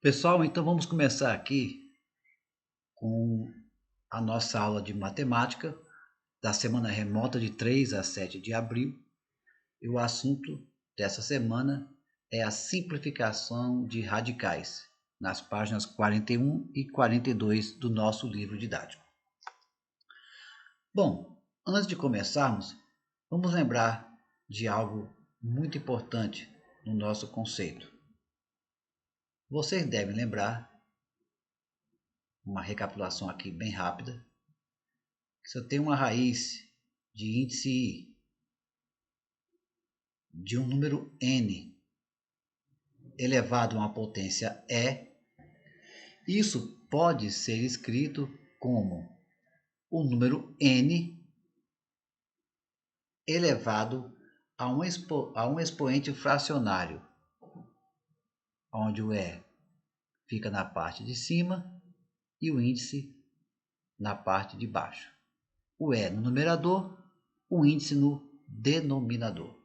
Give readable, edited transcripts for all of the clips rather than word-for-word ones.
Pessoal, então vamos começar aqui com a nossa aula de matemática da semana remota de 3 a 7 de abril. E o assunto dessa semana é a simplificação de radicais, nas páginas 41 e 42 do nosso livro didático. Bom, antes de começarmos, vamos lembrar de algo muito importante no nosso conceito. Vocês devem lembrar, uma recapitulação aqui bem rápida, se eu tenho uma raiz de índice I de um número n elevado a uma potência e, isso pode ser escrito como o número n elevado a um expoente fracionário, onde o e fica na parte de cima e o índice na parte de baixo. O e no numerador, o índice no denominador.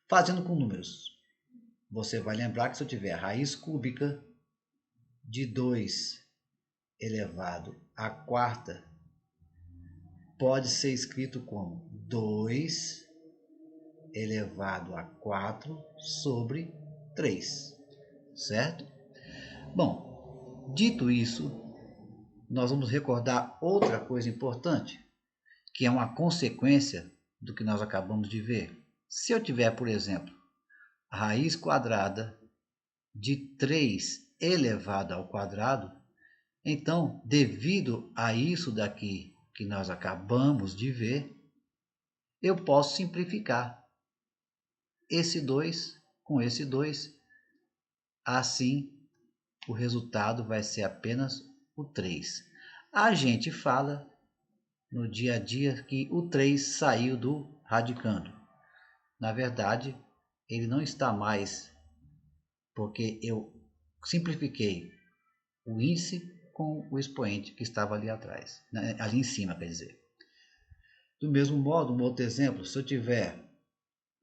Fazendo com números, você vai lembrar que se eu tiver a raiz cúbica de 2 elevado à quarta, pode ser escrito como 2 elevado a 4 sobre 3, certo? Bom, dito isso, nós vamos recordar outra coisa importante, que é uma consequência do que nós acabamos de ver. Se eu tiver, por exemplo, a raiz quadrada de 3 elevado ao quadrado, então, devido a isso daqui que nós acabamos de ver, eu posso simplificar esse 2 com esse 2. Assim, o resultado vai ser apenas o 3. A gente fala no dia a dia que o 3 saiu do radicando. Na verdade, ele não está mais, porque eu simplifiquei o índice com o expoente que estava ali atrás, né? Ali em cima, quer dizer. Do mesmo modo, um outro exemplo, se eu tiver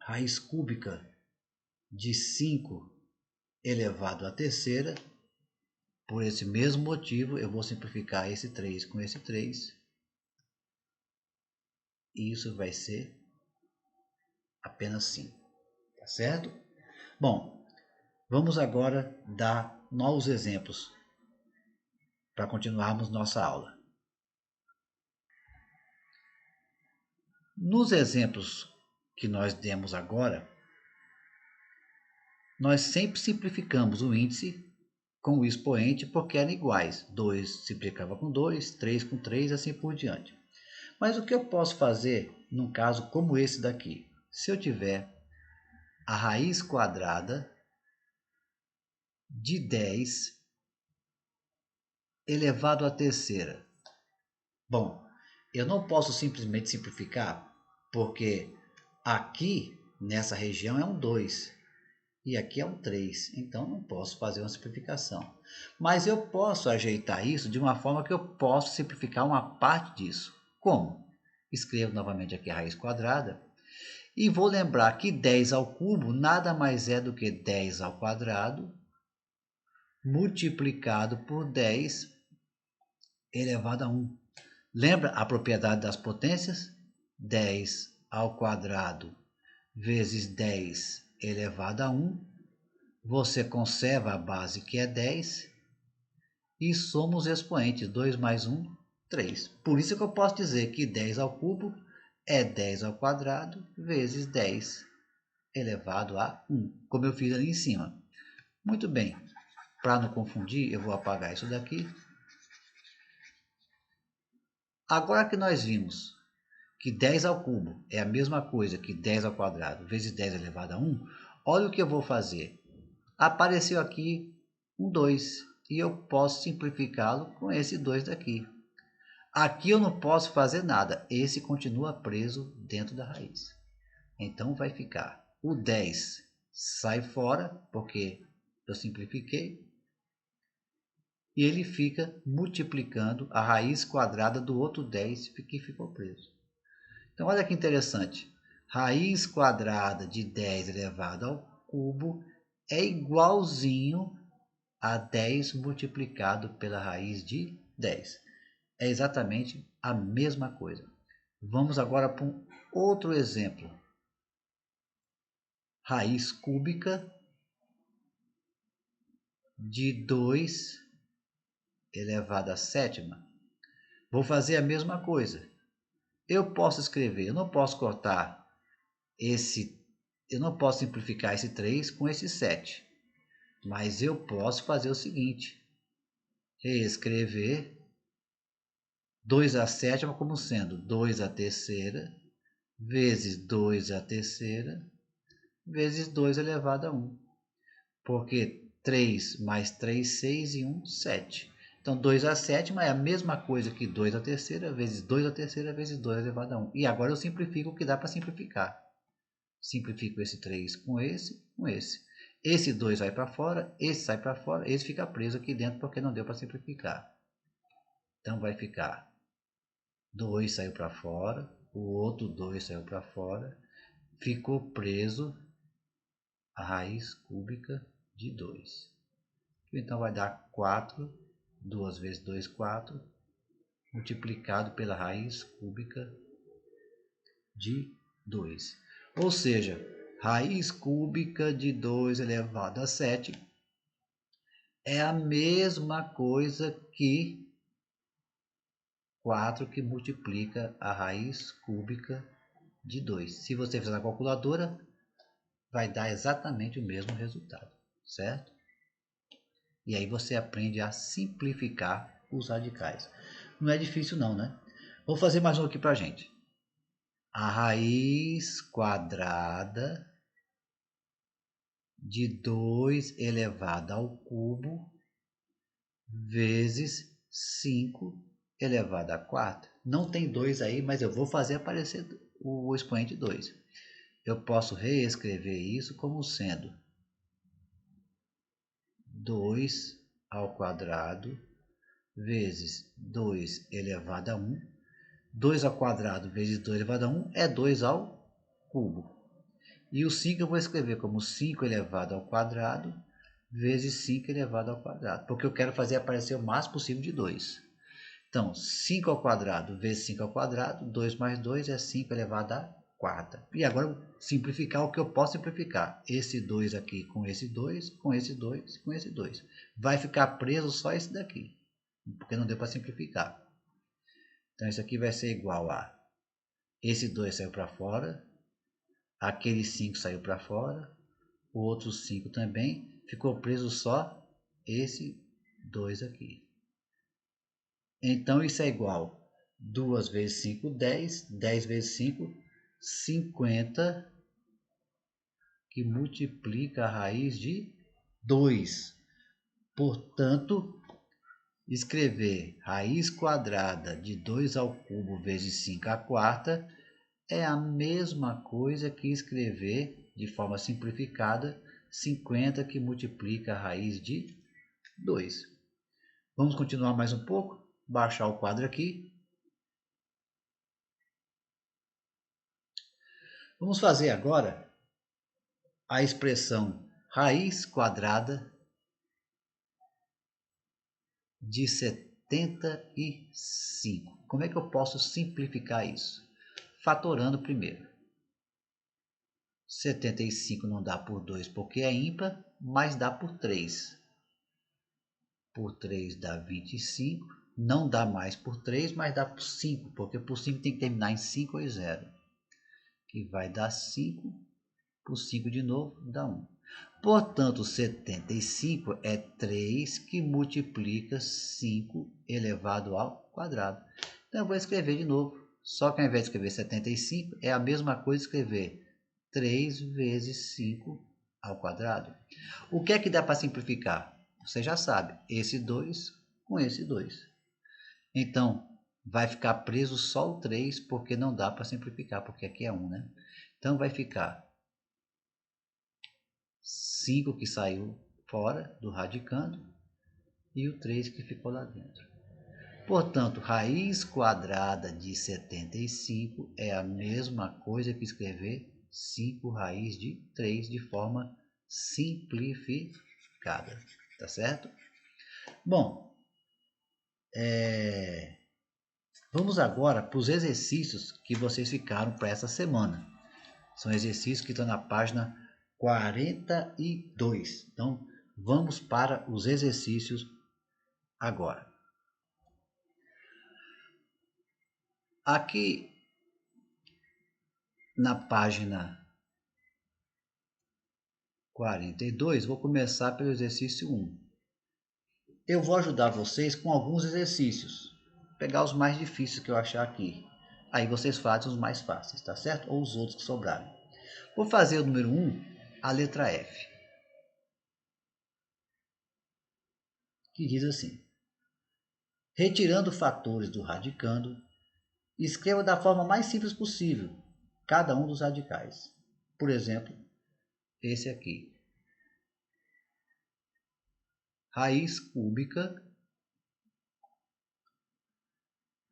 raiz cúbica de 5 elevado à terceira, por esse mesmo motivo, eu vou simplificar esse 3 com esse 3. E isso vai ser apenas 5, tá certo? Bom, vamos agora dar novos exemplos para continuarmos nossa aula. Nos exemplos que nós demos agora, nós sempre simplificamos o índice com o expoente porque eram iguais. 2 simplificava com 2, 3 com 3, assim por diante. Mas o que eu posso fazer num caso como esse daqui? Se eu tiver a raiz quadrada de 10 elevado à terceira. Bom, eu não posso simplesmente simplificar, porque aqui nessa região é um 2 e aqui é um 3, então não posso fazer uma simplificação. Mas eu posso ajeitar isso de uma forma que eu posso simplificar uma parte disso. Como? Escrevo novamente aqui a raiz quadrada e vou lembrar que 10 ao cubo nada mais é do que 10 ao quadrado multiplicado por 10 elevado a 1. Lembra a propriedade das potências? 10 ao quadrado vezes 10 elevado a 1. Você conserva a base que é 10 e soma os expoentes. 2 mais 1, 3. Por isso que eu posso dizer que 10 ao cubo é 10 ao quadrado vezes 10 elevado a 1, como eu fiz ali em cima. Muito bem, para não confundir, eu vou apagar isso daqui. Agora que nós vimos que 10 ao cubo é a mesma coisa que 10 ao quadrado vezes 10 elevado a 1, olha o que eu vou fazer. Apareceu aqui um 2 e eu posso simplificá-lo com esse 2 daqui. Aqui eu não posso fazer nada, esse continua preso dentro da raiz. Então vai ficar o 10 sai fora, porque eu simplifiquei, e ele fica multiplicando a raiz quadrada do outro 10 que ficou preso. Então olha que interessante, raiz quadrada de 10 elevado ao cubo é igualzinho a 10 multiplicado pela raiz de 10. É exatamente a mesma coisa. Vamos agora para um outro exemplo. Raiz cúbica de 2 elevado à sétima. Vou fazer a mesma coisa. Eu posso escrever, eu não posso cortar eu não posso simplificar esse 3 com esse 7. Mas eu posso fazer o seguinte: reescrever 2 à sétima como sendo 2 à terceira vezes 2 à terceira vezes 2 elevado a 1. Porque 3 mais 3, 6 e 1, 7. Então 2 à sétima é a mesma coisa que 2 à terceira vezes 2 à terceira vezes 2 elevado a 1. E agora eu simplifico o que dá para simplificar. Simplifico esse 3 com esse, com esse. Esse 2 vai para fora, esse sai para fora, esse fica preso aqui dentro porque não deu para simplificar. Então vai ficar 2 saiu para fora, o outro 2 saiu para fora, ficou preso a raiz cúbica de 2. Então vai dar 4, 2 vezes 2, 4, multiplicado pela raiz cúbica de 2. Ou seja, raiz cúbica de 2 elevado a 7 é a mesma coisa que 4 que multiplica a raiz cúbica de 2. Se você fizer na calculadora, vai dar exatamente o mesmo resultado, certo? E aí você aprende a simplificar os radicais. Não é difícil não, né? Vou fazer mais um aqui pra gente. A raiz quadrada de 2 elevado ao cubo vezes 5 elevado a 4. Não tem 2 aí, mas eu vou fazer aparecer o expoente 2. Eu posso reescrever isso como sendo 2 ao quadrado vezes 2 elevado a 1. 2 ao quadrado vezes 2 elevado a 1 é 2 ao cubo. E o 5 eu vou escrever como 5 elevado ao quadrado vezes 5 elevado ao quadrado, porque eu quero fazer aparecer o máximo possível de 2. Então, 5 ao quadrado vezes 5 ao quadrado, 2 mais 2 é 5 elevado a 4. E agora eu vou simplificar o que eu posso simplificar. Esse 2 aqui com esse 2, com esse 2, com esse 2. Vai ficar preso só esse daqui, porque não deu para simplificar. Então, isso aqui vai ser igual a esse 2 saiu para fora, aquele 5 saiu para fora, o outro 5 também, ficou preso só esse 2 aqui. Então isso é igual 2 vezes 5, 10, 10 vezes 5, 50, que multiplica a raiz de 2. Portanto, escrever raiz quadrada de 2 ao cubo vezes 5 à quarta é a mesma coisa que escrever de forma simplificada 50 que multiplica a raiz de 2. Vamos continuar mais um pouco, baixar o quadro aqui. Vamos fazer agora a expressão raiz quadrada de 75. Como é que eu posso simplificar isso? Fatorando primeiro. 75 não dá por 2 porque é ímpar, mas dá por 3. Por 3 dá 25. Não dá mais por 3, mas dá por 5, porque por 5 tem que terminar em 5 ou 0. Que vai dar 5, por 5 de novo dá 1. Portanto, 75 é 3 que multiplica 5 elevado ao quadrado. Então, eu vou escrever de novo. Só que ao invés de escrever 75, é a mesma coisa escrever 3 vezes 5 ao quadrado. O que é que dá para simplificar? Você já sabe, esse 2 com esse 2. Então, vai ficar preso só o 3, porque não dá para simplificar, porque aqui é 1, né? Então, vai ficar 5 que saiu fora do radicando e o 3 que ficou lá dentro. Portanto, raiz quadrada de 75 é a mesma coisa que escrever 5 raiz de 3 de forma simplificada. tá certo? Bom, vamos agora para os exercícios que vocês ficaram para essa semana. São exercícios que estão na página 42. Então, vamos para os exercícios agora. Aqui na página 42, vou começar pelo exercício 1. Eu vou ajudar vocês com alguns exercícios. Vou pegar os mais difíceis que eu achar aqui. Aí vocês fazem os mais fáceis, tá certo? Ou os outros que sobrarem. Vou fazer o número 1, a letra F. Que diz assim: retirando fatores do radicando, escreva da forma mais simples possível cada um dos radicais. Por exemplo, esse aqui. Raiz cúbica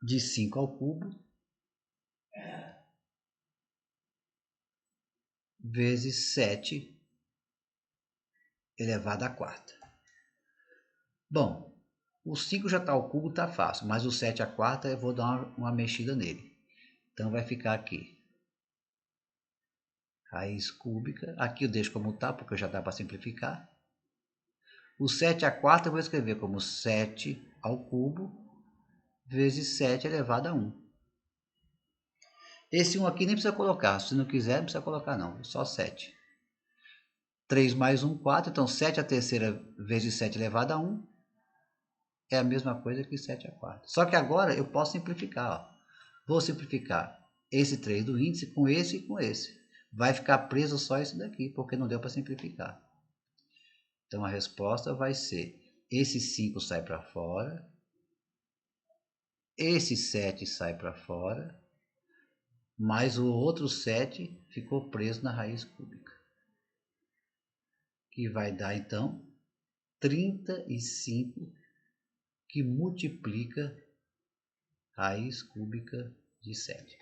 de 5 ao cubo vezes 7 elevado à quarta. Bom, o 5 já está ao cubo, está fácil, mas o 7 à quarta eu vou dar uma mexida nele. Então vai ficar aqui. Raiz cúbica, aqui eu deixo como está, porque já dá para simplificar. O 7 à quarta eu vou escrever como 7 ao cubo vezes 7 elevado a 1. Esse 1 aqui nem precisa colocar, se não quiser não precisa colocar não, só 7. 3 mais 1, 4, então 7 à terceira vezes 7 elevado a 1 é a mesma coisa que 7 à quarta. Só que agora eu posso simplificar. Ó. Vou simplificar esse 3 do índice com esse e com esse. Vai ficar preso só isso daqui, porque não deu para simplificar. Então a resposta vai ser: esse 5 sai para fora, esse 7 sai para fora, mas o outro 7 ficou preso na raiz cúbica. Que vai dar então 35, que multiplica raiz cúbica de 7.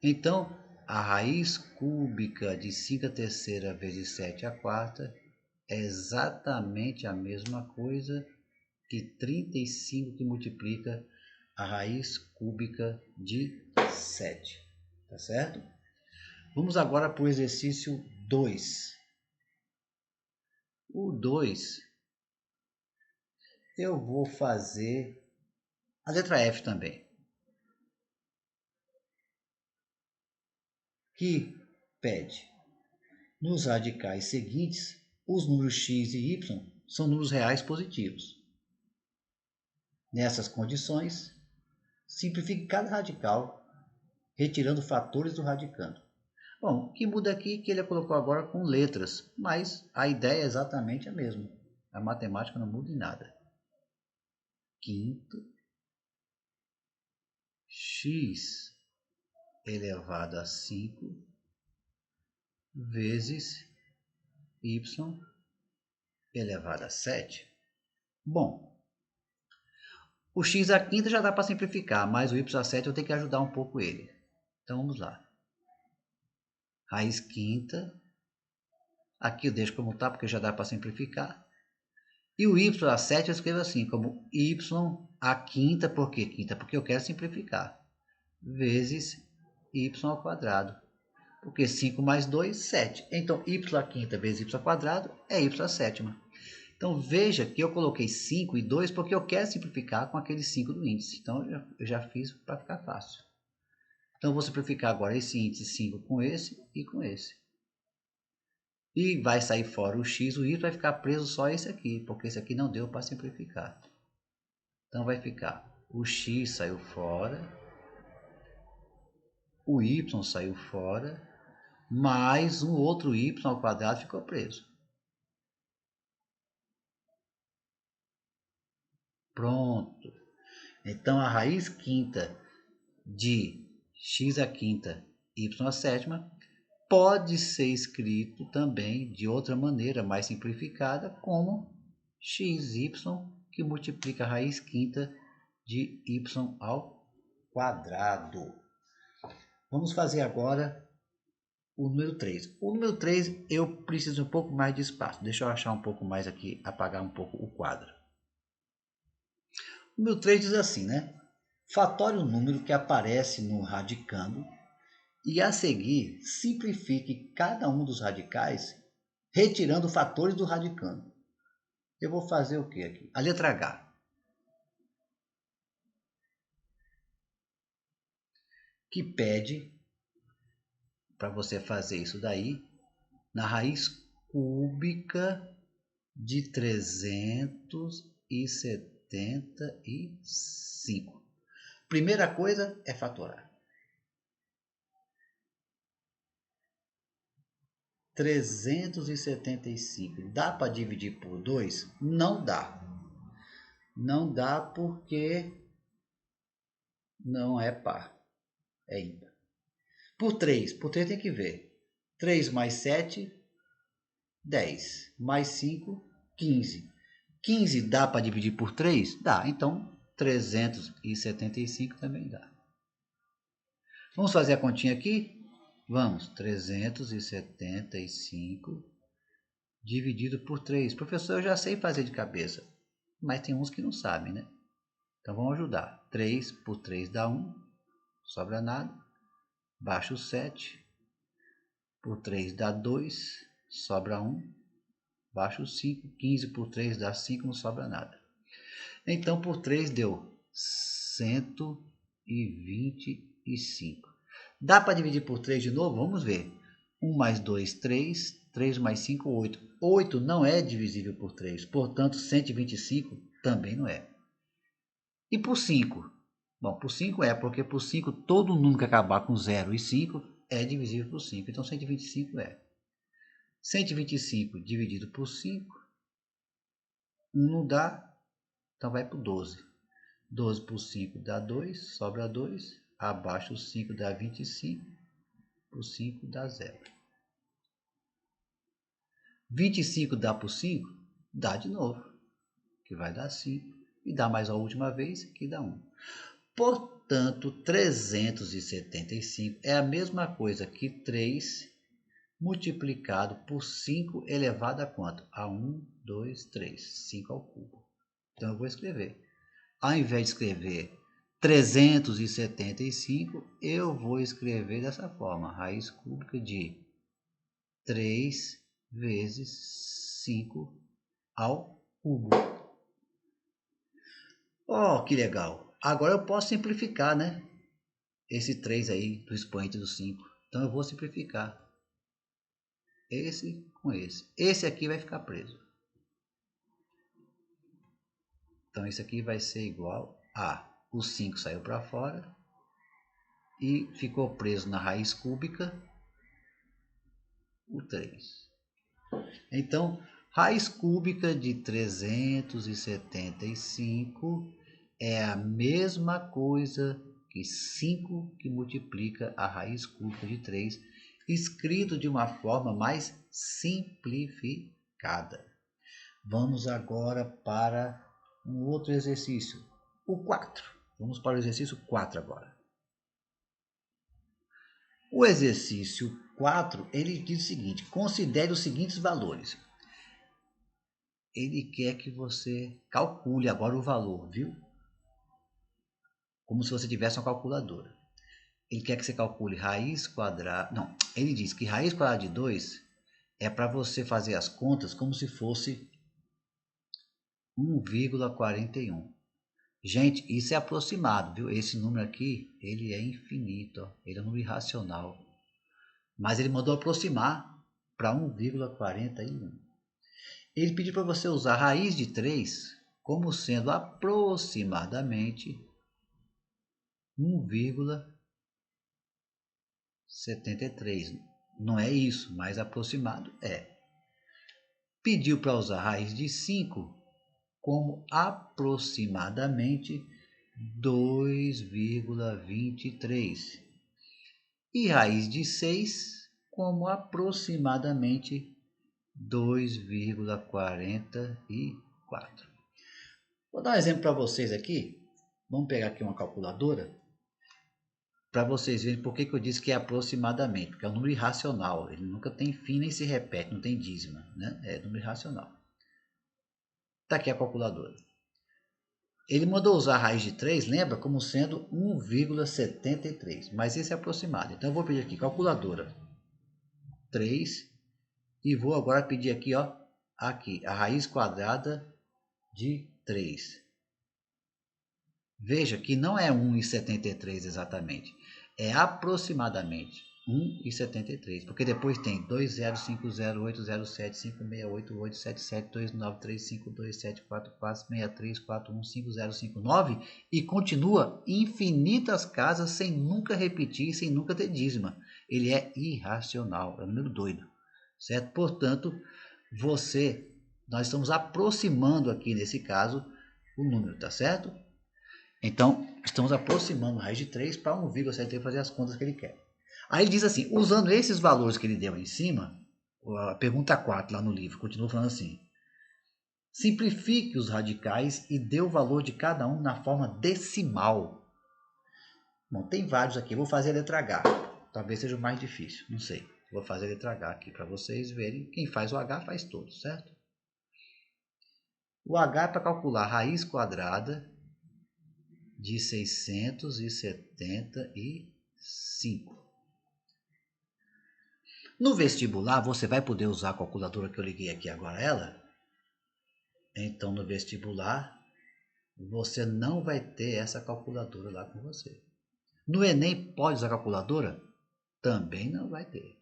Então, a raiz cúbica de 5 à terceira vezes 7 à quarta é exatamente a mesma coisa que 35 que multiplica a raiz cúbica de 7. Tá certo? Vamos agora para o exercício 2. O 2, eu vou fazer a letra F também. Que pede: nos radicais seguintes, os números x e y são números reais positivos. Nessas condições, simplifique cada radical, retirando fatores do radicando. Bom, o que muda aqui é que ele colocou agora com letras, mas a ideia é exatamente a mesma. A matemática não muda em nada. Quinto x elevado a 5 vezes y elevado a 7. Bom, o x à quinta já dá para simplificar, mas o y a 7 eu tenho que ajudar um pouco ele. Então vamos lá. Raiz quinta. Aqui eu deixo como está, porque já dá para simplificar. E o y a 7 eu escrevo assim, como y a quinta. Por que quinta? Porque eu quero simplificar. Vezes y ao quadrado. Porque 5 mais 2, 7. Então, y a quinta vezes y ao quadrado é y a sétima. Então, veja que eu coloquei 5 e 2 porque eu quero simplificar com aquele 5 do índice. Então, eu já fiz para ficar fácil. Então, eu vou simplificar agora esse índice 5 com esse e com esse. E vai sair fora o x, o y vai ficar preso só esse aqui, porque esse aqui não deu para simplificar. Então, vai ficar o x saiu fora, o y saiu fora, mais um outro y ao quadrado ficou preso. Pronto. Então, a raiz quinta de x à quinta, y à sétima, pode ser escrito também de outra maneira, mais simplificada, como xy, que multiplica a raiz quinta de y ao quadrado. Vamos fazer agora o número 3. O número 3 eu preciso um pouco mais de espaço. Deixa eu achar um pouco mais aqui, apagar um pouco o quadro. O número 3 diz assim, né? Fatório o número que aparece no radicando e a seguir simplifique cada um dos radicais retirando fatores do radicando. Eu vou fazer o que aqui? A letra H. Que pede para você fazer isso daí na raiz cúbica de 375. Primeira coisa é fatorar. 375. Dá para dividir por 2? Não dá. Não dá porque não é par. É ímpar. Por 3 tem que ver. 3 mais 7, 10. Mais 5, 15. 15 dá para dividir por 3? Dá. Então, 375 também dá. Vamos fazer a continha aqui? Vamos. 375 dividido por 3. Professor, eu já sei fazer de cabeça. Mas tem uns que não sabem, né? Então, vamos ajudar. 3 por 3 dá 1. Sobra nada. Baixa o 7. Por 3 dá 2. Sobra 1. Baixa o 5. 15 por 3 dá 5. Não sobra nada. Então, por 3 deu 125. Dá para dividir por 3 de novo? Vamos ver. 1 mais 2, 3. 3 mais 5, 8. 8 não é divisível por 3. Portanto, 125 também não é. E por 5? Bom, por 5 é, porque por 5 todo número que acabar com 0 e 5 é divisível por 5. Então, 125 é. 125 dividido por 5. 1 não dá, então vai para o 12. 12 por 5 dá 2, sobra 2. Abaixo o 5 dá 25. Por 5 dá 0. 25 dá por 5? Dá de novo, que vai dar 5. E dá mais a última vez, que dá 1. Portanto, 375 é a mesma coisa que 3 multiplicado por 5 elevado a quanto? A 1, 2, 3. 5 ao cubo. Então, eu vou escrever. Ao invés de escrever 375, eu vou escrever dessa forma. Raiz cúbica de 3 vezes 5 ao cubo. Oh, que legal! Agora eu posso simplificar, né? Esse 3 aí do expoente do 5. Então eu vou simplificar. Esse com esse. Esse aqui vai ficar preso. Então isso aqui vai ser igual a... O 5 saiu para fora. E ficou preso na raiz cúbica o 3. Então, raiz cúbica de 375 é a mesma coisa que 5 que multiplica a raiz cúbica de 3, escrito de uma forma mais simplificada. Vamos agora para um outro exercício, o 4. Vamos para o exercício 4 agora. O exercício 4, ele diz o seguinte: considere os seguintes valores. Ele quer que você calcule agora o valor, viu? Como se você tivesse uma calculadora. Ele quer que você calcule raiz quadrada... Não, ele diz que raiz quadrada de 2 é para você fazer as contas como se fosse 1,41. Gente, isso é aproximado, viu? Esse número aqui, ele é infinito, ó. Ele é um número irracional. Mas ele mandou aproximar para 1,41. Ele pediu para você usar a raiz de 3 como sendo aproximadamente 1,73. Não é isso, mas aproximado é. Pediu para usar a raiz de 5 como aproximadamente 2,23. E raiz de 6 como aproximadamente 2,44. Vou dar um exemplo para vocês aqui. Vamos pegar aqui uma calculadora para vocês verem por que eu disse que é aproximadamente, porque é um número irracional, ele nunca tem fim nem se repete, não tem dízima, né? É número irracional. Está aqui a calculadora. Ele mandou usar a raiz de 3, lembra, como sendo 1,73, mas esse é aproximado. Então eu vou pedir aqui, calculadora 3, e vou agora pedir aqui, ó, aqui, a raiz quadrada de 3. Veja que não é 1,73 exatamente, é aproximadamente 1,73, porque depois tem 20508758075729352742744634615059 e continua infinitas casas sem nunca repetir, sem nunca ter dízima. Ele é irracional, é um número doido, certo? Portanto, nós estamos aproximando aqui nesse caso o número, tá certo? Então, estamos aproximando a raiz de 3 para 1,73 fazer as contas que ele quer. Aí ele diz assim, usando esses valores que ele deu em cima, a pergunta 4 lá no livro, continua falando assim, simplifique os radicais e dê o valor de cada um na forma decimal. Bom, tem vários aqui, eu vou fazer a letra H, talvez seja o mais difícil, não sei. Vou fazer a letra H aqui para vocês verem, quem faz o H faz todos, certo? O H é para calcular a raiz quadrada de 675. No vestibular, você vai poder usar a calculadora que eu liguei aqui agora, ela. Então, no vestibular, você não vai ter essa calculadora lá com você. No Enem, pode usar a calculadora? Também não vai ter.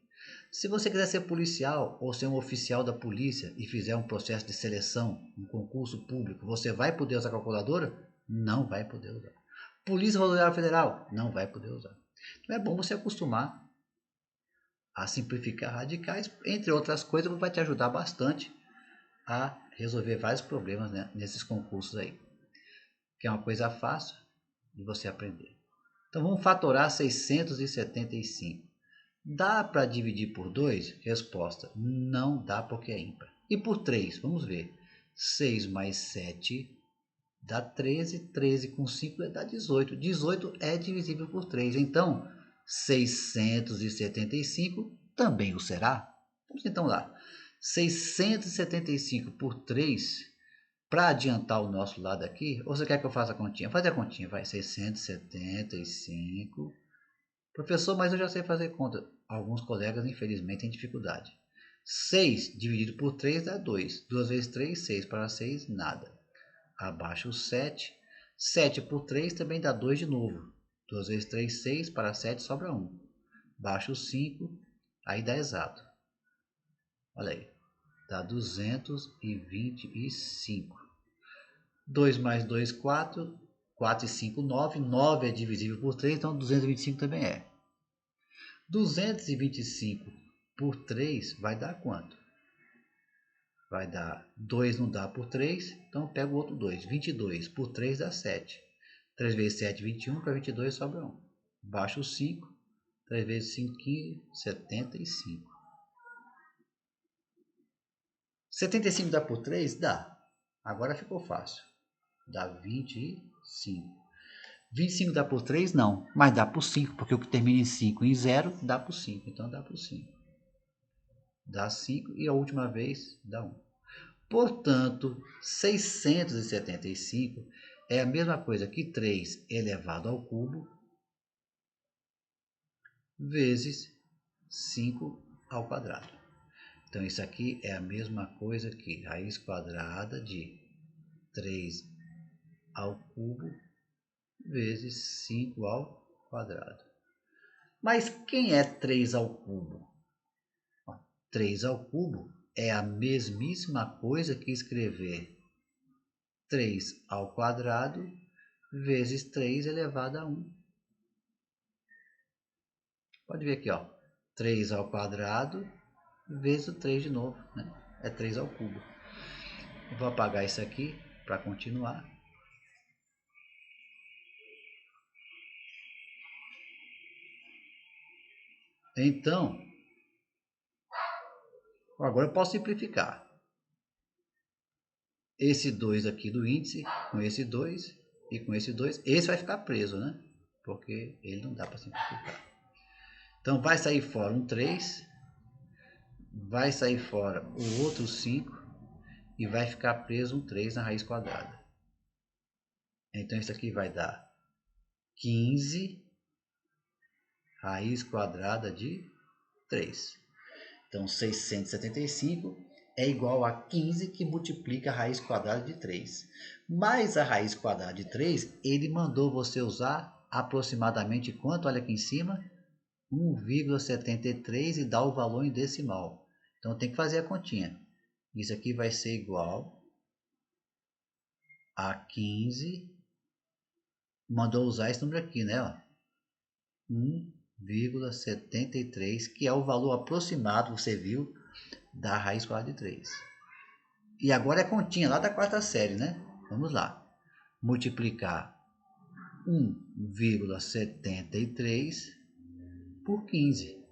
Se você quiser ser policial ou ser um oficial da polícia e fizer um processo de seleção, um concurso público, você vai poder usar a calculadora? Não vai poder usar. Polícia Rodoviária Federal? Não vai poder usar. Então é bom você acostumar a simplificar radicais, entre outras coisas, vai te ajudar bastante a resolver vários problemas, né, nesses concursos aí, que é uma coisa fácil de você aprender. Então vamos fatorar 675. Dá para dividir por 2? Resposta, não dá porque é ímpar. E por 3, vamos ver. 6 mais 7 dá 13, 13 com 5 dá 18. 18 é divisível por 3, então 675 também o será. Vamos então lá. 675 por 3, para adiantar o nosso lado aqui, ou você quer que eu faça a continha? Fazer a continha, vai, 675. Professor, mas eu já sei fazer conta. Alguns colegas, infelizmente, têm dificuldade. 6 dividido por 3 dá 2. 2 vezes 3, 6. Para 6, nada. Abaixo o 7. 7 por 3 também dá 2 de novo. 2 vezes 3, 6. Para 7 sobra 1. Baixa o 5. Aí dá exato. Olha aí. Dá 225. 2 mais 2, 4. 4 e 5, 9. 9 é divisível por 3, então 225 também é. 225 por 3 vai dar quanto? Vai dar 2, não dá por 3, então pega o outro 2. 22 por 3 dá 7. 3 vezes 7, 21, para 22 sobra 1. Baixa o 5. 3 vezes 5, 15, 75. 75 dá por 3? Dá. Agora ficou fácil. Dá 25. 25 dá por 3? Não, mas dá por 5, porque o que termina em 5 e em 0 dá por 5, então dá por 5. Dá 5 e a última vez dá 1. Portanto, 675 é a mesma coisa que 3 elevado ao cubo vezes 5 ao quadrado. Então, isso aqui é a mesma coisa que raiz quadrada de 3 ao cubo vezes 5 ao quadrado. Mas quem é 3 ao cubo? 3 ao cubo é a mesmíssima coisa que escrever 3 ao quadrado vezes 3 elevado a 1. Pode ver aqui, ó, 3 ao quadrado vezes o 3 de novo, né? É 3 ao cubo. Eu vou apagar isso aqui para continuar. Então, agora eu posso simplificar. Esse 2 aqui do índice, com esse 2 e com esse 2, esse vai ficar preso, né? porque ele não dá para simplificar. Então vai sair fora um 3, vai sair fora o outro 5 e vai ficar preso um 3 na raiz quadrada. Então isso aqui vai dar 15 raiz quadrada de 3. Então 675 é igual a 15 que multiplica a raiz quadrada de 3. Mas a raiz quadrada de 3, ele mandou você usar aproximadamente quanto? Olha aqui em cima, 1,73 e dá o valor em decimal. Então tem que fazer a continha. Isso aqui vai ser igual a 15. Mandou usar esse número aqui, né? 1,73, que é o valor aproximado, você viu, da raiz quadrada de 3. E agora é continha lá da quarta série, né? Vamos lá. Multiplicar 1,73 por 15.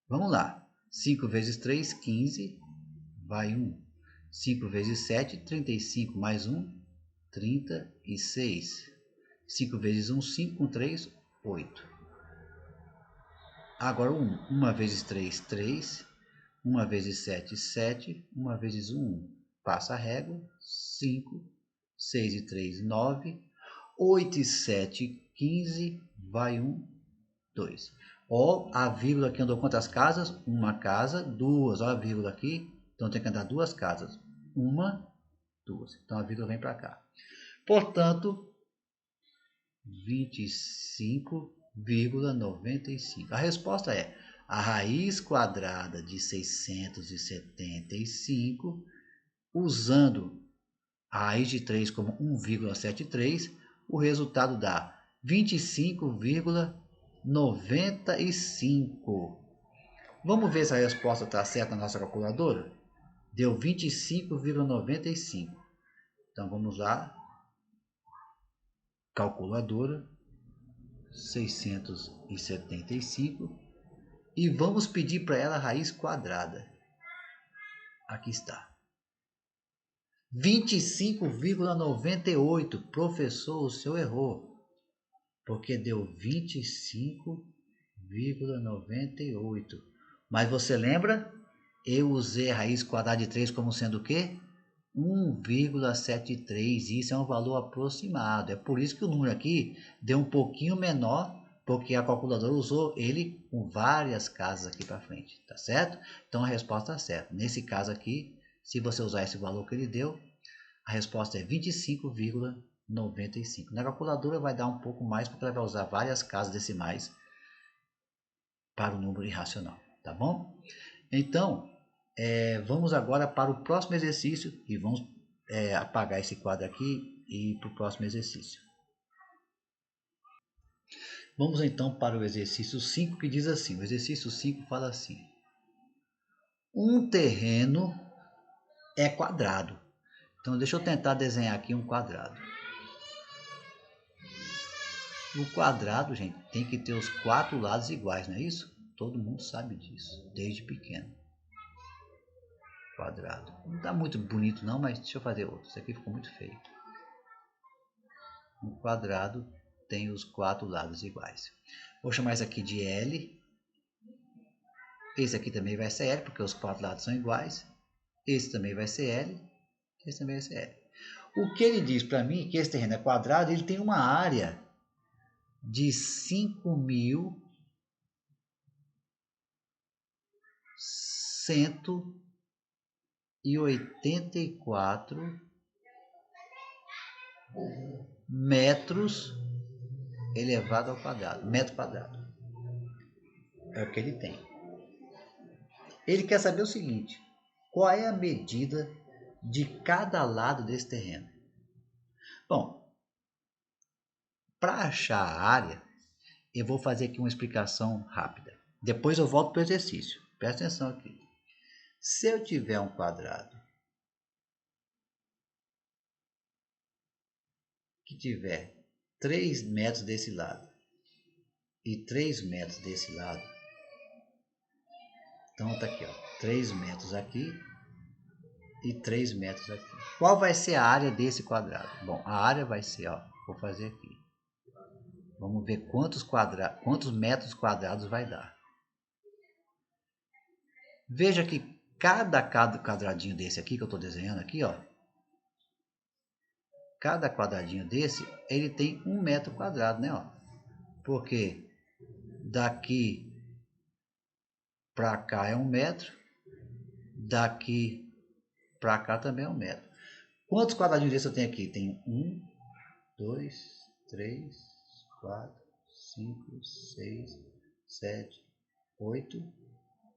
Vamos lá. 5 vezes 3, 15, vai 1. 5 vezes 7, 35, mais 1, 36. 5 vezes 1, 5, com 3, 8. Agora 1. 1 vezes 3, 3. 1 vezes 7, 7. 1 vezes 1, 1. Passa a régua. 5. 6 e 3, 9. 8 e 7, 15. Vai 1, 2. Ó, a vírgula aqui andou quantas casas? Uma casa, duas. Ó a vírgula aqui. Então tem que andar duas casas. Uma, duas. Então a vírgula vem para cá. Portanto, 25,95. A resposta é a raiz quadrada de 675, usando a raiz de 3 como 1,73, o resultado dá 25,95. Vamos ver se a resposta está certa na nossa calculadora? Deu 25,95. Então vamos lá. Calculadora 675 e vamos pedir para ela a raiz quadrada. Aqui está. 25,98. Professor, o senhor errou. Porque deu 25,98. Mas você lembra? Eu usei a raiz quadrada de 3 como sendo o quê? 1,73. Isso é um valor aproximado. É por isso que o número aqui deu um pouquinho menor, porque a calculadora usou ele com várias casas aqui para frente, tá certo? Então a resposta está certa. Nesse caso aqui, se você usar esse valor que ele deu, a resposta é 25,95. Na calculadora vai dar um pouco mais, porque ela vai usar várias casas decimais para o número irracional, tá bom? Então, vamos agora para o próximo exercício e vamos apagar esse quadro aqui e ir para o próximo exercício. Vamos então para o exercício 5, que diz assim, o exercício 5 fala assim: um terreno é quadrado. Então deixa eu tentar desenhar aqui um quadrado. O quadrado, gente, tem que ter os 4 lados iguais, não é isso? Todo mundo sabe disso, desde pequeno. Quadrado. Não está muito bonito não, mas deixa eu fazer outro. Isso aqui ficou muito feio. Um quadrado tem os 4 lados iguais. Vou chamar isso aqui de L. Esse aqui também vai ser L, porque os 4 lados são iguais. Esse também vai ser L. Esse também vai ser L. O que ele diz para mim, que esse terreno é quadrado, ele tem uma área de 5.184 metros elevado ao quadrado, metro quadrado. É o que ele tem. Ele quer saber o seguinte: qual é a medida de cada lado desse terreno? Bom, para achar a área, eu vou fazer aqui uma explicação rápida. Depois eu volto para o exercício. Presta atenção aqui. Se eu tiver um quadrado que tiver 3 metros desse lado e 3 metros desse lado, então tá aqui, ó, 3 metros aqui e 3 metros aqui. Qual vai ser a área desse quadrado? Bom, a área vai ser, ó, vou fazer aqui, Vamos ver quantos metros quadrados vai dar. Veja que cada quadradinho desse aqui que eu estou desenhando aqui, ó. Cada quadradinho desse, ele tem 1 metro quadrado, né? Ó. Porque daqui para cá é 1 metro, daqui para cá também é 1 metro. Quantos quadradinhos desse eu tenho aqui? Tem 1, 2, 3, 4, 5, 6, 7, 8,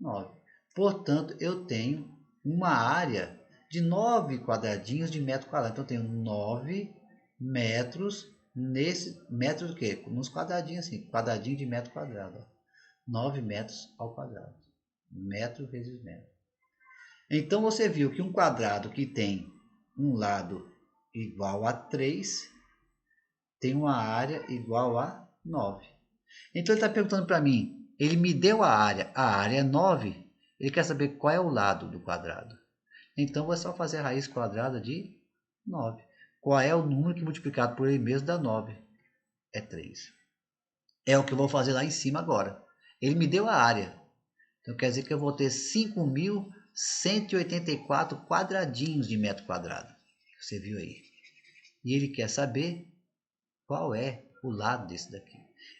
9. Portanto, eu tenho uma área de 9 quadradinhos de metro quadrado. Então, eu tenho 9 metros nesse... Metros do quê? Nos quadradinhos assim. Quadradinho de metro quadrado. Ó. 9 metros ao quadrado. Metro vezes metro. Então, você viu que um quadrado que tem um lado igual a 3 tem uma área igual a 9. Então, ele está perguntando para mim, ele me deu a área é 9, ele quer saber qual é o lado do quadrado. Então, vou só fazer a raiz quadrada de 9. Qual é o número que multiplicado por ele mesmo dá 9? É 3. É o que eu vou fazer lá em cima agora. Ele me deu a área. Então, quer dizer que eu vou ter 5.184 quadradinhos de metro quadrado. Você viu aí. E ele quer saber qual é o lado desse daqui.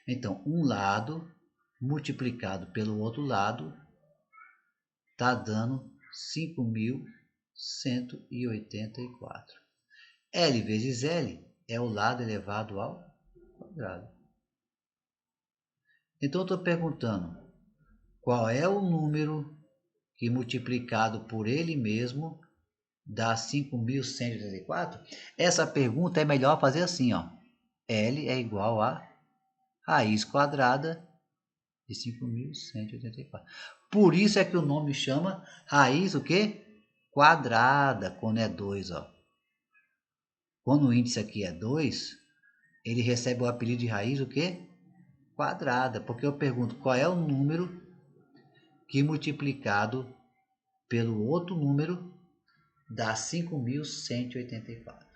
Então, um lado multiplicado pelo outro lado está dando 5.184. L vezes L é o lado elevado ao quadrado. Então, eu estou perguntando qual é o número que multiplicado por ele mesmo dá 5.184? Essa pergunta é melhor fazer assim, ó. L é igual a raiz quadrada de 5.184. Por isso é que o nome chama raiz o quê? Quadrada, quando é 2, ó. Quando o índice aqui é 2, ele recebe o apelido de raiz o quê? Quadrada, porque eu pergunto qual é o número que multiplicado pelo outro número dá 5.184.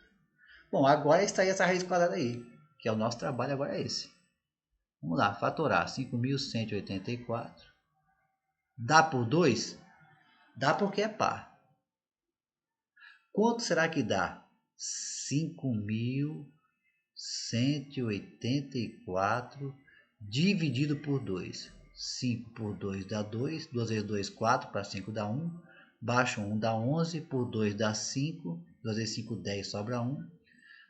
Bom, agora está aí essa raiz quadrada aí, que é o nosso trabalho agora é esse. Vamos lá, fatorar 5.184. Dá por 2? Dá porque é par. Quanto será que dá? 5.184 dividido por 2. 5 por 2 dá 2. 2 vezes 2, 4. Para 5 dá 1. Baixo 1 dá 11. Por 2 dá 5. 2 vezes 5, 10. Sobra 1.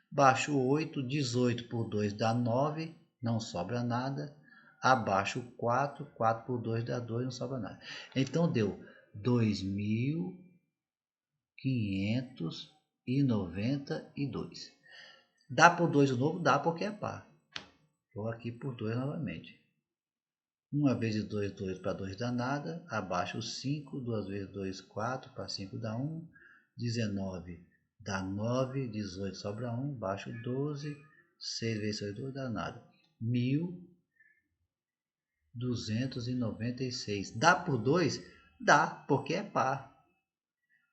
Baixo 8. 18 por 2 dá 9. Não sobra nada. Abaixo 4. 4 por 2 dá 2. Não sobra nada. Então deu 2.592. Dá por 2 de novo? Dá porque é par. Vou aqui por 2 novamente. 1 vezes 2, 2 para 2 dá nada. Abaixo 5. 2 vezes 2, 4. Para 5 dá 1. 19 dá 9. 18 sobra 1. Baixo 12. 6 vezes 6, 2 dá nada. 1.296. Dá por 2? Dá, porque é par.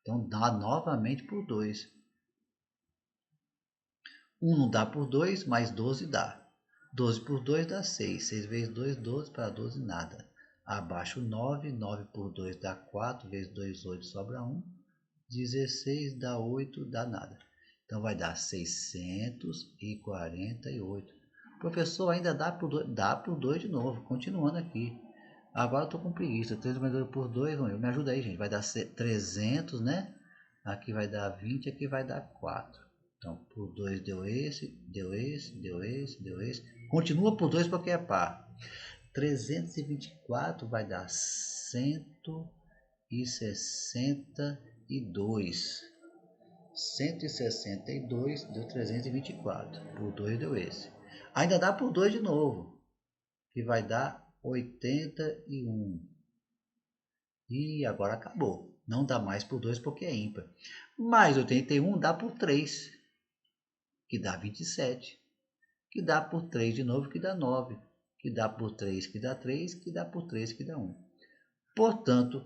Então dá novamente por 2. 1 não dá por 2, mais 12 dá. 12 por 2 dá 6. 6 vezes 2, 12. Para 12, nada. Abaixo 9. 9 por 2 dá 4. Vezes 2, 8. Sobra 1. 16 dá 8. Dá nada. Então vai dar 648. Professor, ainda dá por 2? Dá por 2 de novo. Continuando aqui. Agora eu estou com preguiça. 3 por 2. Me ajuda aí, gente. Vai dar 300, né? Aqui vai dar 20. Aqui vai dar 4. Então, por 2 deu esse, deu esse, deu esse, deu esse. Continua por 2 porque é par. 324 vai dar 162. 162 deu 324. Por 2 deu esse. Ainda dá por 2 de novo, que vai dar 81. E agora acabou. Não dá mais por 2 porque é ímpar. Mais 81 dá por 3. Que dá 27, que dá por 3 de novo, que dá 9, que dá por 3, que dá 3, que dá por 3, que dá 1. Portanto,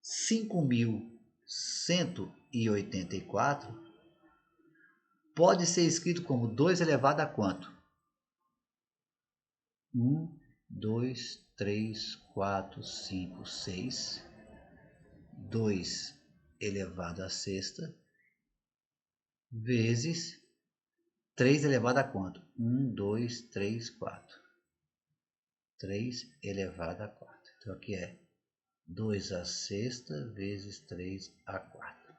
5.184 pode ser escrito como 2 elevado a quanto? 1, 2, 3, 4, 5, 6. 2 elevado à sexta vezes 3 elevado a quanto? 1, 2, 3, 4. 3 elevado a 4. Então aqui é 2 à sexta vezes 3 à quarta.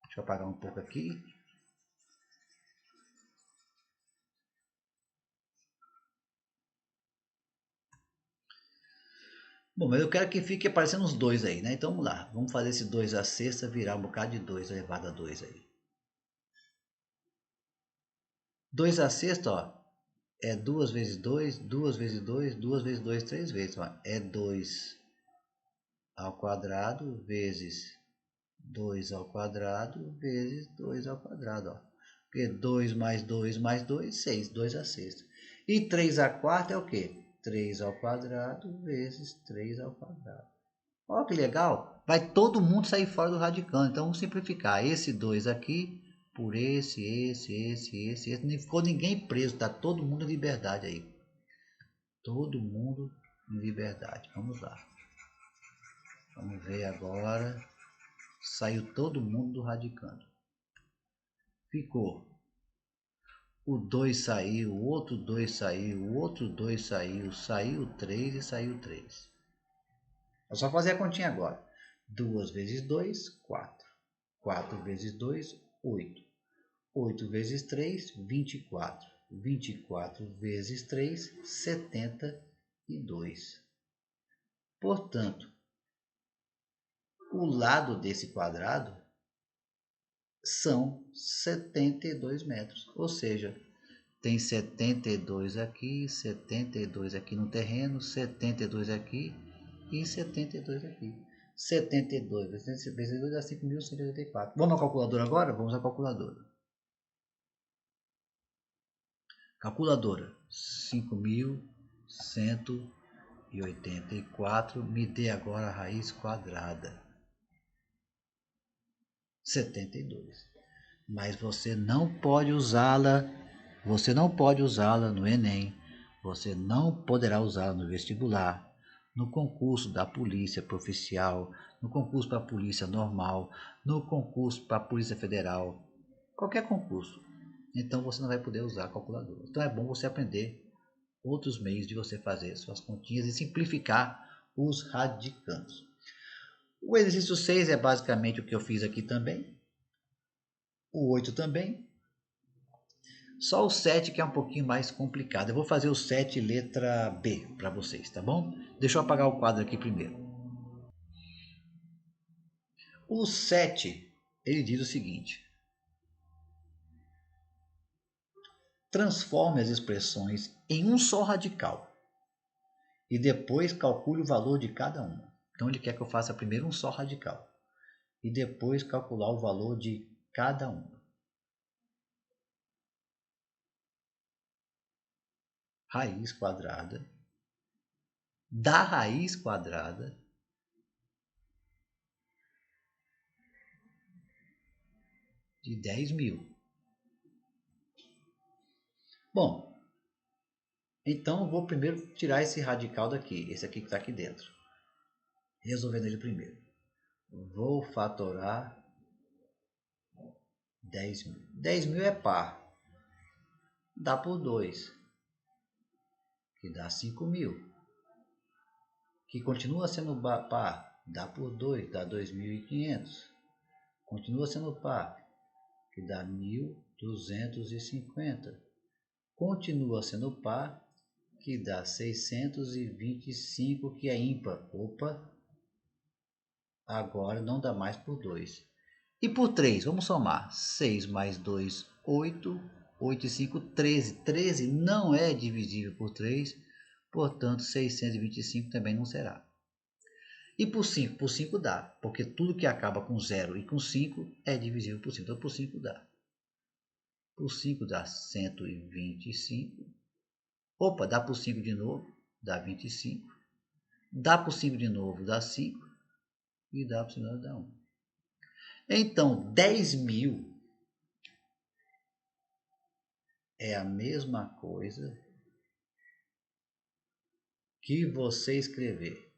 Deixa eu apagar um pouco aqui. Bom, mas eu quero que fique aparecendo os 2 aí, né? Então vamos lá. Vamos fazer esse 2 à sexta virar um bocado de 2 elevado a 2 aí. 2 à sexta, ó, é 2 vezes 2, 2 vezes 2, 2 vezes 2, 3 vezes. Ó. É 2 ao quadrado vezes 2 ao quadrado vezes 2 ao quadrado. Ó. Porque 2 mais 2 mais 2, 6. 2 à sexta. E 3 à quarta é o quê? 3 ao quadrado vezes 3 ao quadrado. Olha que legal. Vai todo mundo sair fora do radicando. Então vamos simplificar. Esse 2 aqui por esse. Não ficou ninguém preso. Está todo mundo em liberdade aí. Todo mundo em liberdade. Vamos lá. Vamos ver agora. Saiu todo mundo do radicando. Ficou. O 2 saiu, o outro 2 saiu, o outro 2 saiu, saiu 3 e saiu 3. É só fazer a continha agora. 2 vezes 2, 4. 4 vezes 2, 8. 8 vezes 3, 24. 24 vezes 3, 72. Portanto, o lado desse quadrado são 72 metros. Ou seja, tem 72 aqui, 72 aqui no terreno, 72 aqui e 72 aqui. 72 vezes 2 dá 5.184. Vamos à calculadora agora? Vamos à calculadora. Calculadora. 5.184. Me dê agora a raiz quadrada. 72. Mas você não pode usá-la. Você não pode usá-la no Enem. Você não poderá usá-la no vestibular, no concurso da polícia oficial, no concurso para a polícia normal, no concurso para a polícia federal, qualquer concurso. Então você não vai poder usar a calculadora. Então é bom você aprender outros meios de você fazer suas continhas e simplificar os radicandos. O exercício 6 é basicamente o que eu fiz aqui também. O 8 também. Só o 7 que é um pouquinho mais complicado. Eu vou fazer o 7 letra B para vocês, tá bom? Deixa eu apagar o quadro aqui primeiro. O 7, ele diz o seguinte. Transforme as expressões em um só radical e depois calcule o valor de cada uma. Então ele quer que eu faça primeiro um só radical e depois calcular o valor de cada uma. Raiz quadrada da raiz quadrada de 10.000. Bom, então eu vou primeiro tirar esse radical daqui, esse aqui que está aqui dentro. Resolvendo ele primeiro. Vou fatorar 10.000. 10.000 é par. Dá por 2, que dá 5.000. Que continua sendo par. Dá por 2, dá 2.500. Continua sendo par, que dá 1.250. Continua sendo par, que dá 625, que é ímpar. Opa, agora não dá mais por 2. E por 3, vamos somar. 6 mais 2, 8. 8 e 5, 13. 13 não é divisível por 3, portanto 625 também não será. E por 5? Por 5 dá, porque tudo que acaba com 0 e com 5 é divisível por 5. Então por 5 dá. Por 5 dá 125. Opa, dá por 5 de novo, dá 25. Dá por 5 de novo, dá 5. E dá por 5 de novo, dá 1. Então 10.000 é a mesma coisa que você escrever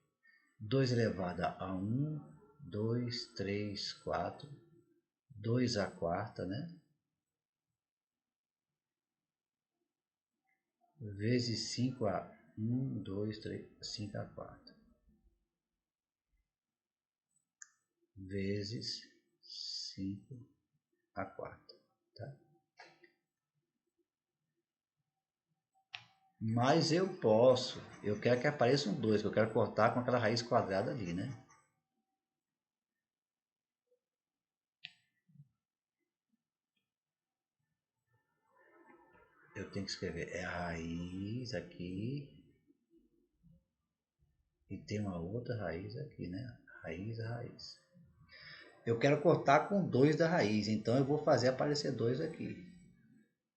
2 elevado a 1, 2, 3, 4, 2 à quarta, né? Vezes 5 a 1, 2, 3, 5 à quarta. Vezes 5 à quarta, tá? Mas eu quero que apareça um 2, que eu quero cortar com aquela raiz quadrada ali, né? Eu tenho que escrever, a raiz aqui, e tem uma outra raiz aqui, né? Raiz. Eu quero cortar com 2 da raiz, então eu vou fazer aparecer 2 aqui.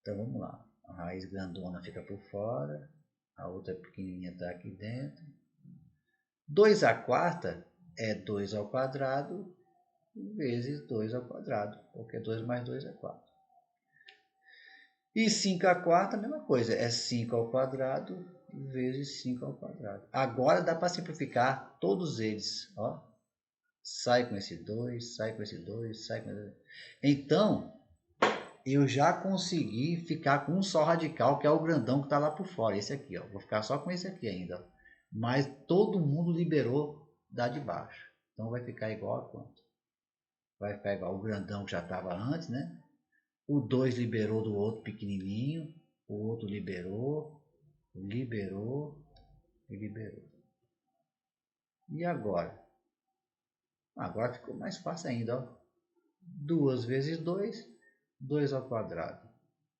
Então vamos lá. A raiz grandona fica por fora, a outra pequenininha está aqui dentro. 2 à quarta é 2 ao quadrado vezes 2 ao quadrado, porque 2 mais 2 é 4. E 5 à quarta, a mesma coisa, é 5 ao quadrado vezes 5 ao quadrado. Agora dá para simplificar todos eles, ó. Sai com esse 2, sai com esse 2, sai com esse 2. Então, eu já consegui ficar com um só radical, que é o grandão que está lá por fora, esse aqui, ó. Vou ficar só com esse aqui ainda, ó. Mas todo mundo liberou da de baixo. Então vai ficar igual a quanto? Vai ficar igual o grandão que já estava antes, né? O 2 liberou do outro pequenininho, o outro liberou e liberou. E agora? Agora ficou mais fácil ainda, ó. 2 vezes 2, 2 ao quadrado.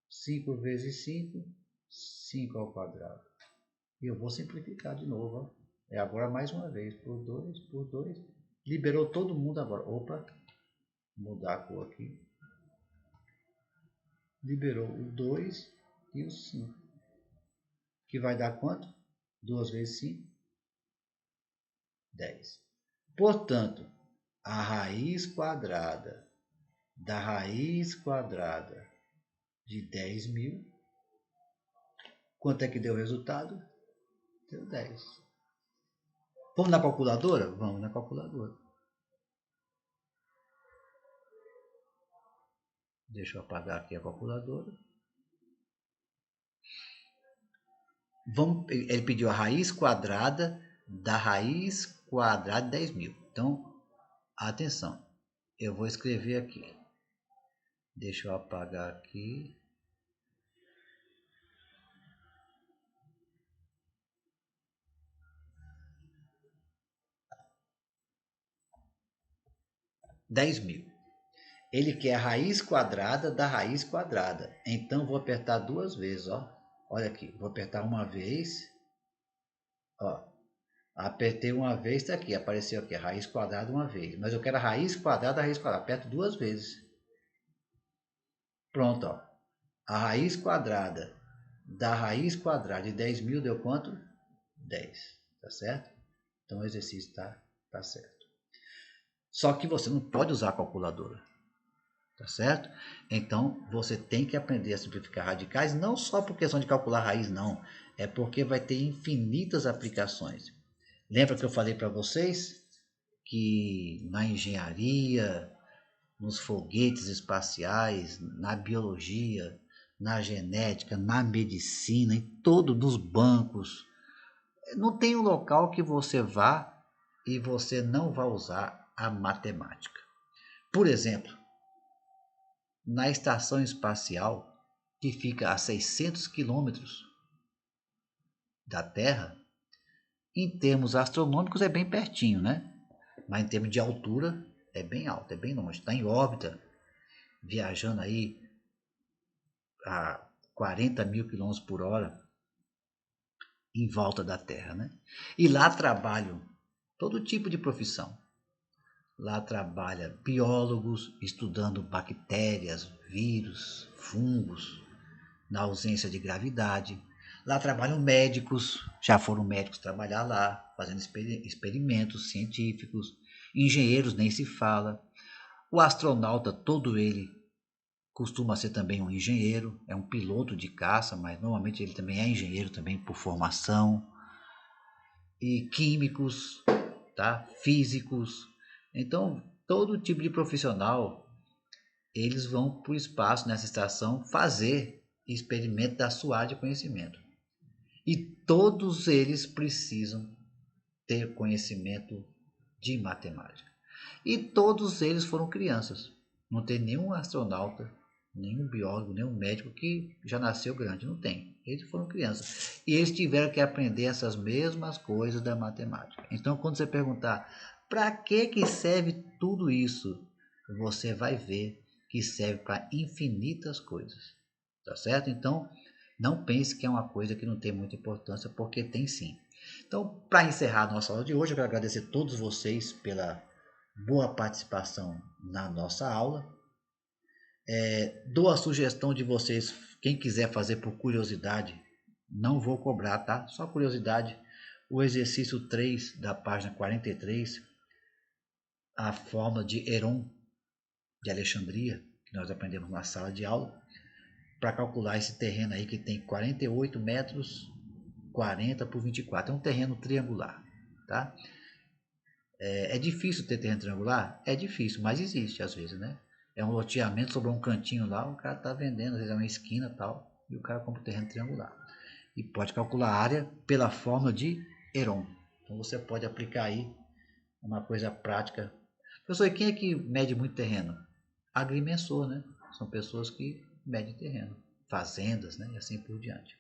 5 vezes 5, 5 ao quadrado. E eu vou simplificar de novo, ó. É agora mais uma vez, por 2. Liberou todo mundo agora. Opa, vou mudar a cor aqui. Liberou o 2 e o 5. Que vai dar quanto? 2 vezes 5, 10. Portanto, a raiz quadrada da raiz quadrada de 10.000, quanto é que deu o resultado? Deu 10. Vamos na calculadora? Vamos na calculadora. Deixa eu apagar aqui a calculadora. Ele pediu a raiz quadrada da raiz quadrada de 10.000. Então, atenção. Eu vou escrever aqui. Deixa eu apagar aqui. $10.000. Ele quer a raiz quadrada da raiz quadrada. Então, vou apertar 2 vezes, ó. Olha aqui, vou apertar uma vez. Ó, apertei uma vez, está aqui, apareceu aqui, a raiz quadrada uma vez. Mas eu quero a raiz quadrada da raiz quadrada. Aperto 2 vezes. Pronto, ó. A raiz quadrada da raiz quadrada de 10.000 deu quanto? 10, tá certo? Então o exercício tá certo. Só que você não pode usar a calculadora, tá certo? Então você tem que aprender a simplificar radicais, não só por questão de calcular raiz, não. É porque vai ter infinitas aplicações. Lembra que eu falei para vocês que na engenharia, nos foguetes espaciais, na biologia, na genética, na medicina, em todos os bancos, não tem um local que você vá e você não vai usar a matemática. Por exemplo, na estação espacial, que fica a 600 quilômetros da Terra, em termos astronômicos é bem pertinho, né? Mas em termos de altura é bem alto, é bem longe. Está em órbita, viajando aí a 40.000 quilômetros por hora em volta da Terra, né? E lá trabalham todo tipo de profissão. Lá trabalha biólogos estudando bactérias, vírus, fungos, na ausência de gravidade. Lá trabalham médicos, já foram médicos trabalhar lá, fazendo experimentos científicos. Engenheiros nem se fala. O astronauta, todo ele, costuma ser também um engenheiro, é um piloto de caça, mas normalmente ele também é engenheiro também por formação. e químicos, tá? Físicos. Então, todo tipo de profissional, eles vão para o espaço nessa estação fazer experimento da sua área de conhecimento. E todos eles precisam ter conhecimento de matemática. E todos eles foram crianças. Não tem nenhum astronauta, nenhum biólogo, nenhum médico que já nasceu grande. Não tem. Eles foram crianças. E eles tiveram que aprender essas mesmas coisas da matemática. Então, quando você perguntar para que serve tudo isso, você vai ver que serve para infinitas coisas. Tá certo? Então, não pense que é uma coisa que não tem muita importância, porque tem sim. Então, para encerrar a nossa aula de hoje, eu quero agradecer a todos vocês pela boa participação na nossa aula. Dou a sugestão de vocês, quem quiser fazer por curiosidade, não vou cobrar, tá? Só curiosidade. O exercício 3 da página 43, a fórmula de Heron de Alexandria, que nós aprendemos na sala de aula, para calcular esse terreno aí que tem 48 metros 40 por 24. É um terreno triangular, tá? É difícil ter terreno triangular? É difícil, mas existe às vezes, né? É um loteamento sobre um cantinho lá, o cara tá vendendo, às vezes é uma esquina e tal, e o cara compra o terreno triangular. E pode calcular a área pela fórmula de Heron. Então você pode aplicar aí uma coisa prática. Professor, e quem é que mede muito terreno? Agrimensor, né? São pessoas que medem terreno, fazendas, né? E assim por diante.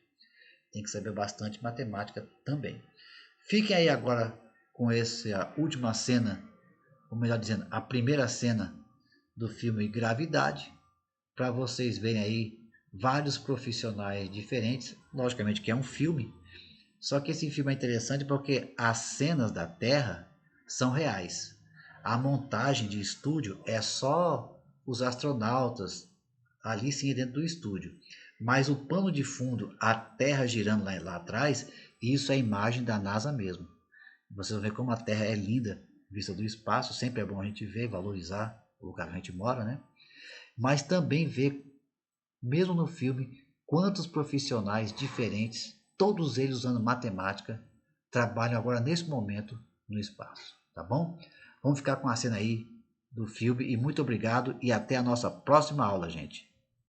Tem que saber bastante matemática também. Fiquem aí agora com essa última cena, ou melhor dizendo, a primeira cena do filme Gravidade, para vocês verem aí vários profissionais diferentes. Logicamente que é um filme, só que esse filme é interessante porque as cenas da Terra são reais. A montagem de estúdio é só os astronautas ali sim dentro do estúdio. Mas o pano de fundo, a Terra girando lá atrás, isso é imagem da NASA mesmo. Você vai ver como a Terra é linda, vista do espaço. Sempre é bom a gente ver, valorizar o lugar que a gente mora, né? Mas também ver, mesmo no filme, quantos profissionais diferentes, todos eles usando matemática, trabalham agora nesse momento no espaço, tá bom? Vamos ficar com a cena aí do filme e muito obrigado e até a nossa próxima aula, gente.